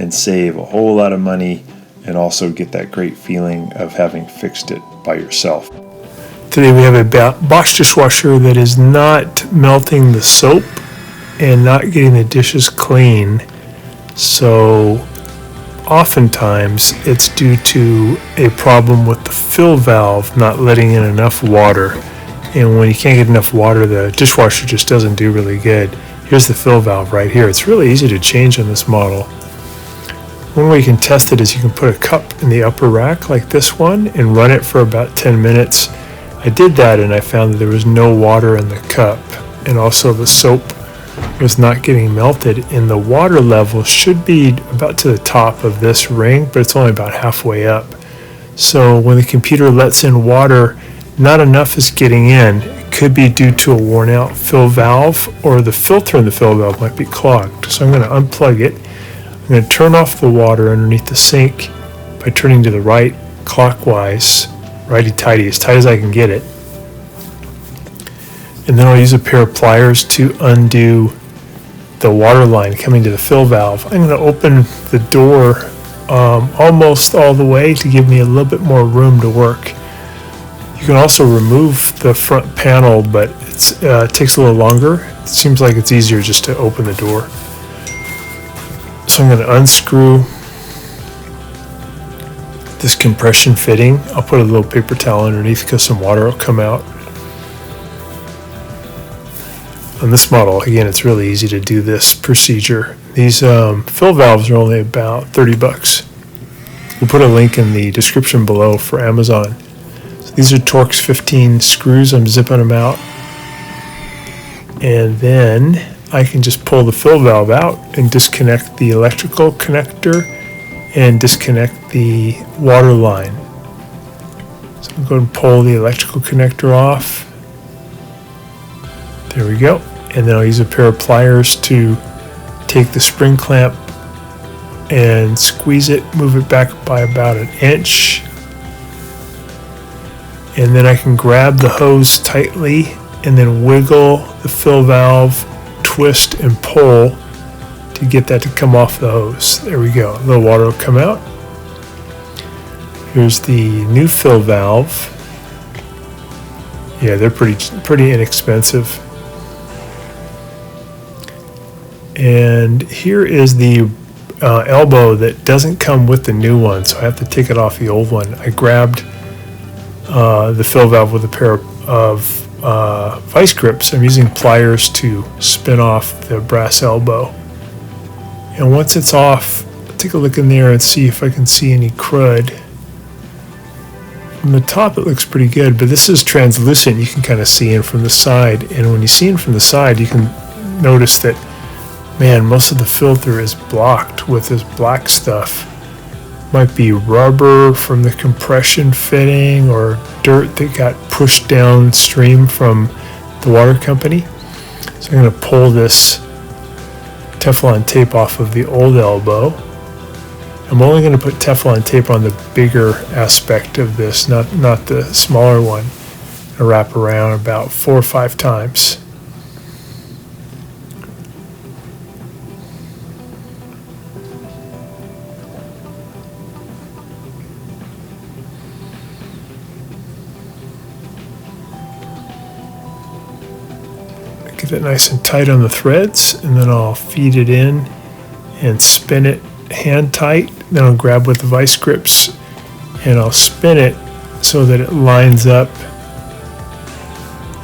and save a whole lot of money and also get that great feeling of having fixed it by yourself. Today we have a Bosch dishwasher that is not melting the soap and not getting the dishes clean. So oftentimes it's due to a problem with the fill valve not letting in enough water. And when you can't get enough water, the dishwasher just doesn't do really good. Here's the fill valve right here. It's really easy to change on this model. One way you can test it is you can put a cup in the upper rack like this one and run it for about 10 minutes. I did that and I found that there was no water in the cup, and also the soap was not getting melted, and the water level should be about to the top of this ring, but it's only about halfway up. So when the computer lets in water, not enough is getting in. It could be due to a worn out fill valve, or the filter in the fill valve might be clogged. So I'm going to unplug it. I'm going to turn off the water underneath the sink by turning to the right clockwise, righty-tighty, as tight as I can get it. And then I'll use a pair of pliers to undo the water line coming to the fill valve. I'm going to open the door almost all the way to give me a little bit more room to work. You can also remove the front panel, but it takes a little longer. It seems like it's easier just to open the door. So I'm going to unscrew this compression fitting. I'll put a little paper towel underneath because some water will come out. On this model, again, it's really easy to do this procedure. These fill valves are only about $30. We'll put a link in the description below for Amazon. So these are Torx 15 screws. I'm zipping them out. And then I can just pull the fill valve out and disconnect the electrical connector and disconnect the water line. So I'm going to pull the electrical connector off. There we go. And then I'll use a pair of pliers to take the spring clamp and squeeze it, move it back by about an inch. And then I can grab the hose tightly and then wiggle the fill valve, twist and pull to get that to come off the hose. There we go. A little water will come out. Here's the new fill valve. Yeah, they're pretty inexpensive. And here is the elbow that doesn't come with the new one, so I have to take it off the old one. I grabbed the fill valve with a pair of vice grips. I'm using pliers to spin off the brass elbow. And once it's off, I'll take a look in there and see if I can see any crud. From the top it looks pretty good, but this is translucent. You can kind of see in from the side, and when you see in from the side, you can notice that, man, most of the filter is blocked with this black stuff. Might be rubber from the compression fitting or dirt that got pushed downstream from the water company. So I'm going to pull this Teflon tape off of the old elbow. I'm only going to put Teflon tape on the bigger aspect of this, not the smaller one. I'll wrap around about 4 or 5 times. Get it nice and tight on the threads, and then I'll feed it in and spin it hand tight. Then I'll grab with the vice grips and I'll spin it so that it lines up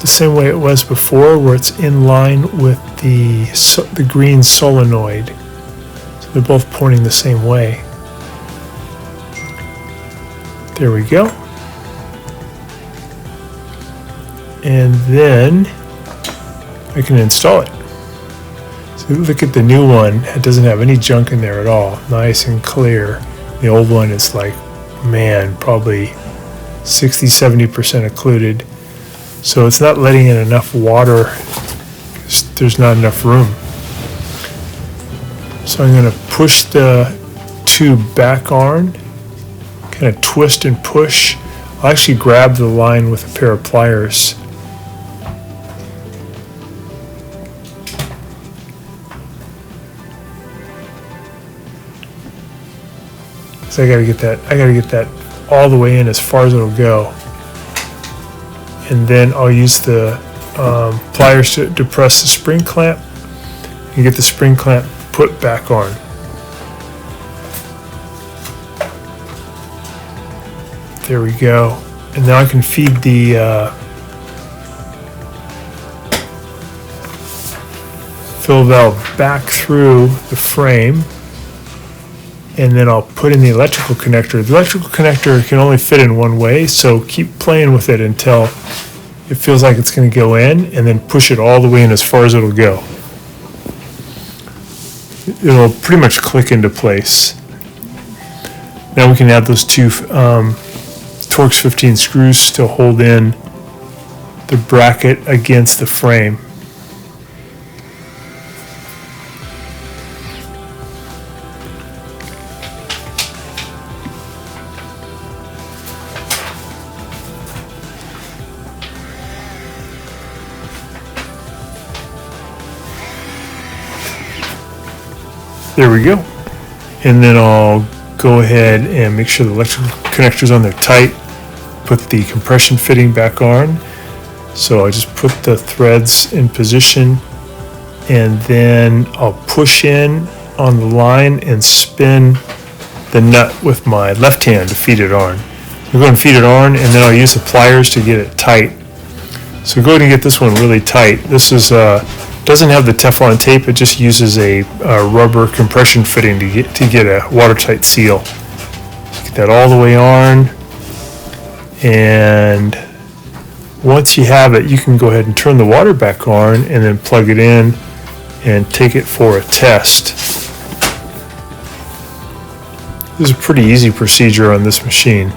the same way it was before, where it's in line with the green solenoid. So they're both pointing the same way. There we go. And then I can install it. So look at the new one. It doesn't have any junk in there at all. Nice and clear. The old one is like, man, probably 60-70% occluded. So it's not letting in enough water. There's not enough room. So I'm going to push the tube back on, kind of twist and push. I'll actually grab the line with a pair of pliers. So I gotta get that all the way in as far as it'll go. And then I'll use the pliers to depress the spring clamp and get the spring clamp put back on. There we go. And now I can feed the fill valve back through the frame, and then I'll put in the electrical connector. The electrical connector can only fit in one way, so keep playing with it until it feels like it's going to go in, and then push it all the way in as far as it'll go. It'll pretty much click into place. Now we can add those two Torx 15 screws to hold in the bracket against the frame. There we go. And then I'll go ahead and make sure the electrical connectors on there tight. Put the compression fitting back on. So I just put the threads in position, and then I'll push in on the line and spin the nut with my left hand to feed it on. I'm going to feed it on, and then I'll use the pliers to get it tight. So go ahead and get this one really tight. This is doesn't have the Teflon tape. It just uses a rubber compression fitting to get a watertight seal. Get that all the way on, and once you have it, you can go ahead and turn the water back on and then plug it in and take it for a test. This is a pretty easy procedure on this machine.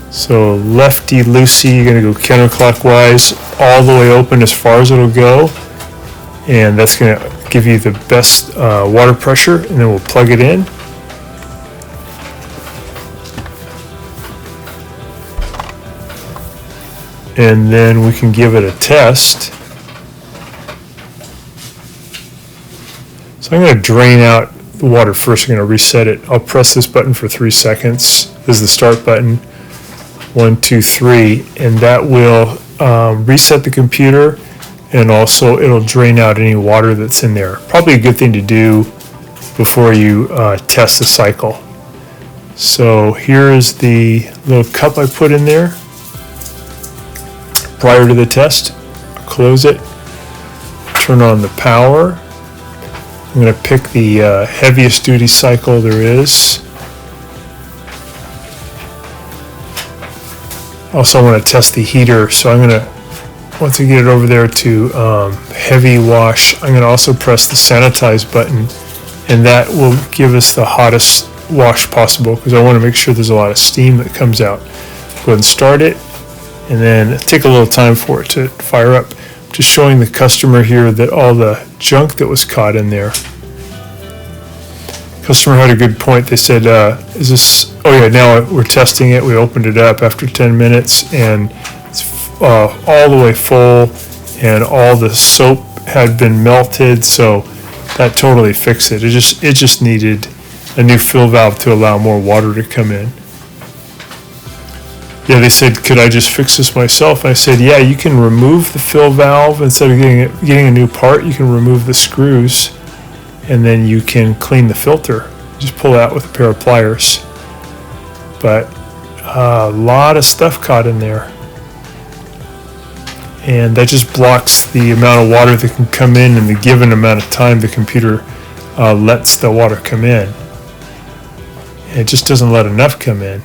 So lefty-loosey, you're going to go counterclockwise all the way open as far as it'll go, and that's going to give you the best water pressure, and then we'll plug it in. And then we can give it a test. So I'm going to drain out the water first. I'm going to reset it. I'll press this button for 3 seconds. This is the start button. 1, 2, 3, and that will reset the computer, and also it'll drain out any water that's in there. Probably a good thing to do before you test the cycle. So here is the little cup I put in there prior to the test. Close it, turn on the power. I'm going to pick the heaviest duty cycle there is. Also, I want to test the heater, so I'm going to, once I get it over there to heavy wash, I'm going to also press the sanitize button, and that will give us the hottest wash possible, because I want to make sure there's a lot of steam that comes out. Go ahead and start it, and then take a little time for it to fire up. Just showing the customer here that all the junk that was caught in there. Customer had a good point. They said, is this, oh yeah, now we're testing it. We opened it up after 10 minutes, and it's all the way full, and all the soap had been melted, so that totally fixed it. It just needed a new fill valve to allow more water to come in. Yeah, they said, could I just fix this myself? And I said, yeah, you can remove the fill valve. Instead of getting a new part, you can remove the screws, and then you can clean the filter. Just pull it out with a pair of pliers. But a lot of stuff caught in there. And that just blocks the amount of water that can come in the given amount of time the computer lets the water come in. And it just doesn't let enough come in.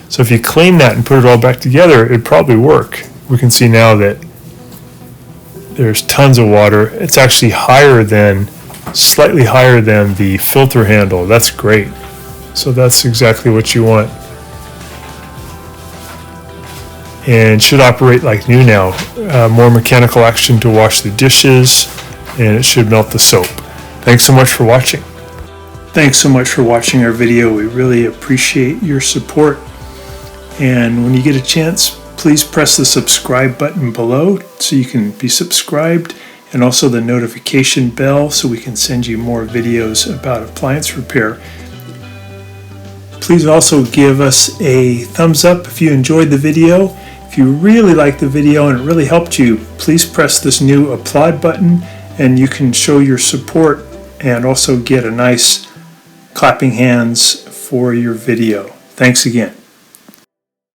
So if you clean that and put it all back together, it'd probably work. We can see now that there's tons of water. It's actually slightly higher than the filter handle. That's great. So that's exactly what you want. And should operate like new now. More mechanical action to wash the dishes, and it should melt the soap. Thanks so much for watching. Thanks so much for watching our video. We really appreciate your support. And when you get a chance, please press the subscribe button below so you can be subscribed, and also the notification bell so we can send you more videos about appliance repair. Please also give us a thumbs up if you enjoyed the video. If you really liked the video and it really helped you, please press this new applaud button and you can show your support and also get a nice clapping hands for your video. Thanks again.